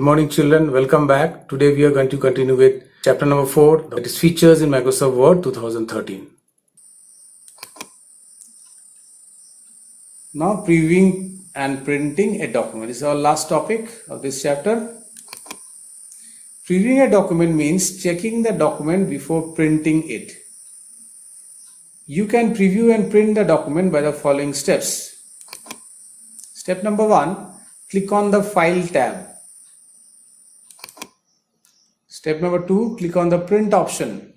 Good morning, children. Welcome back. Today we are going to continue with chapter number 4, that is Features in Microsoft Word 2013. Now, previewing and printing a document this is our last topic of this chapter. Previewing a document means checking the document before printing it. You can preview and print the document by the following steps. Step number 1, click on the File tab. Step number 2, click on the Print option.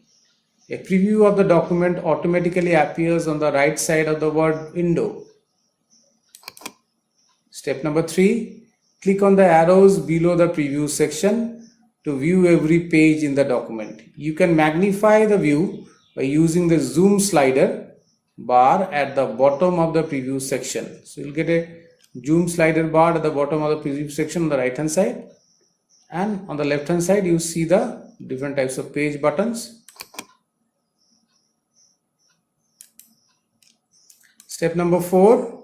A preview of the document automatically appears on the right side of the Word window. Step number 3, click on the arrows below the preview section to view every page in the document. You can magnify the view by using the zoom slider bar at the bottom of the preview section. So you'll get a zoom slider bar at the bottom of the preview section on the right hand side, and on the left hand side you see the different types of page buttons. Step number 4,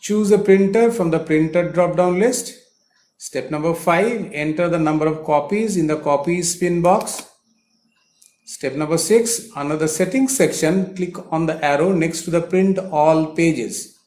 choose a printer from the printer drop down list. Step number 5, enter the number of copies in the copies pin box. Step number 6, under the settings section, click on the arrow next to the print all pages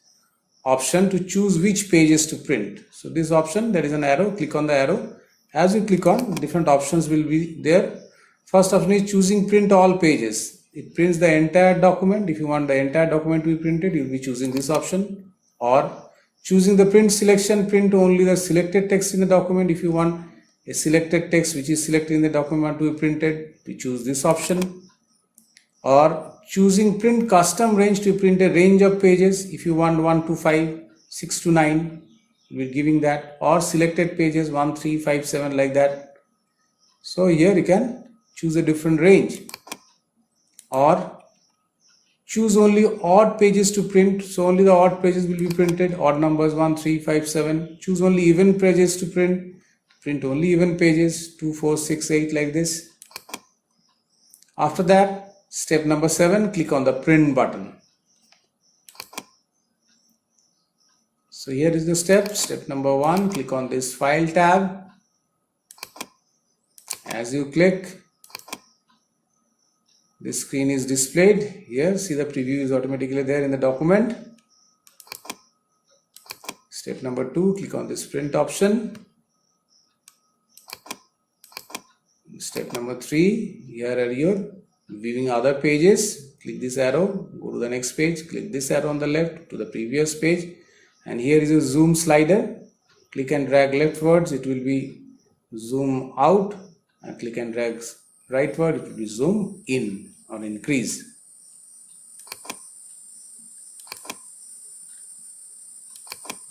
option to choose which pages to print. So this option, there is an arrow, click on the arrow. As you click on, different options will be there. First option is choosing print all pages. It prints the entire document. If you want the entire document to be printed, you will be choosing this option. Or choosing the print selection, print only the selected text in the document. If you want a selected text which is selected in the document to be printed, you choose this option. Or choosing print custom range to print a range of pages. If you want 1 to 5, 6 to 9, we're giving that. Or selected pages 1, 3, 5, 7 like that. So here you can choose a different range. Or choose only odd pages to print, so only the odd pages will be printed, odd numbers 1, 3, 5, 7. Choose only even pages to print, print only even pages 2, 4, 6, 8 like this. After that, step number 7, click on the print button. So here is the step number 1, click on this File tab. As you click, this screen is displayed. Here, see the preview is automatically there in the document. Step number 2, click on this print option. Step number 3, here are your viewing other pages. Click this arrow, go to the next page, click this arrow on the left to the previous page. And here is a zoom slider. Click and drag leftwards, it will be zoom out, and click and drag rightward, it will be zoom in or increase.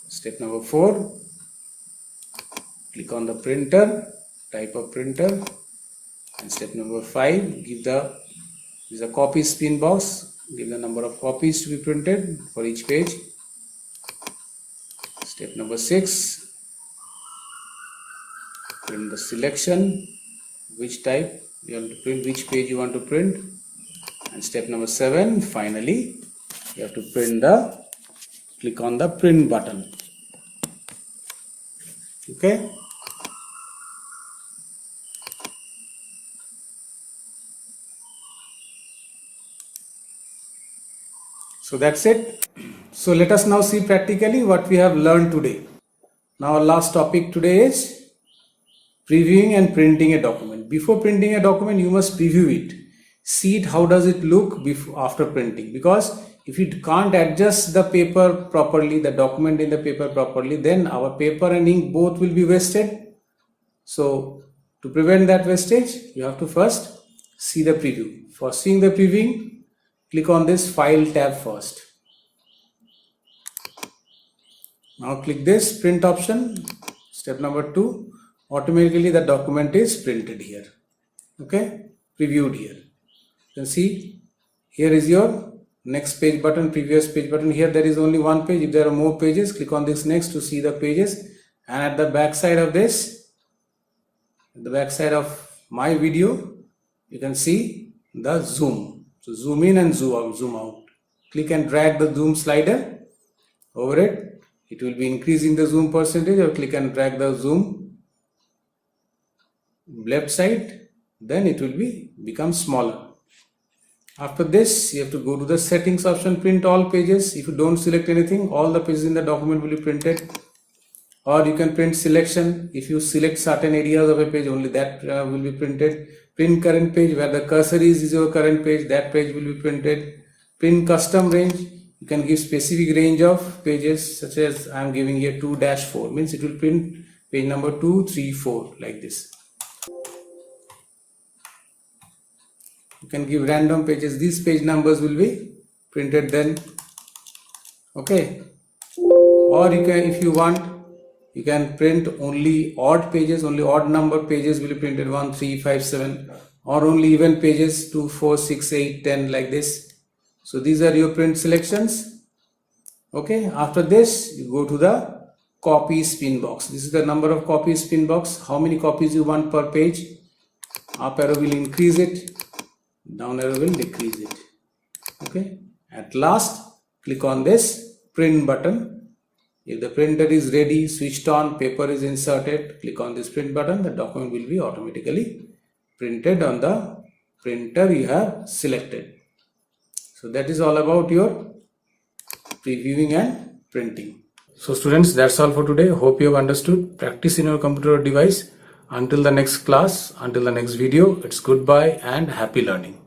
Step number 4, click on the printer, type of printer. And step number 5, give the copies pin box, give the number of copies to be printed for each page. Step number 6, print the selection, which type you want to print, which page you want to print. And step number 7, finally you have to click on the print button. Okay. So that's it. So let us now see practically what we have learned today. Now our last topic today is previewing and printing a document. Before printing a document, you must preview it. See it, how does it look after printing. Because if you can't adjust the paper properly, the document in the paper properly, then our paper and ink both will be wasted. So to prevent that wastage, you have to first see the preview. For seeing the previewing, click on this File tab first. Now click this print option. Step number 2, automatically the document is printed here. Okay, previewed here. You can see here is your next page button, previous page button. Here there is only one page. If there are more pages, click on this next to see the pages. And at the back side of this, at the back side of my video, you can see the zoom. So zoom in and zoom out. Click and drag the zoom slider over it. It will be increasing the zoom percentage, or click and drag the zoom left side, then it will become smaller. After this, you have to go to the settings option, print all pages. If you don't select anything, all the pages in the document will be printed. Or you can print selection. If you select certain areas of a page, only that will be printed. Print current page, where the cursor is your current page, that page will be printed. Print custom range, you can give specific range of pages, such as I am giving here 2-4, means it will print page number 2, 3, 4 like this. You can give random pages, these page numbers will be printed then. Okay, or you can, if you want, you can print only odd pages, only odd number pages will be printed, 1, 3, 5, 7, or only even pages 2, 4, 6, 8, 10 like this. So these are your print selections. Okay, after this you go to the copies pin box. This is the number of copies pin box, how many copies you want per page. Up arrow will increase it, down arrow will decrease it. Okay, at last click on this print button. If the printer is ready, switched on, paper is inserted, click on this print button, the document will be automatically printed on the printer you have selected. So that is all about your previewing and printing. So students, that's all for today. Hope you have understood. Practice in your computer or device. Until the next class, until the next video, it's goodbye and happy learning.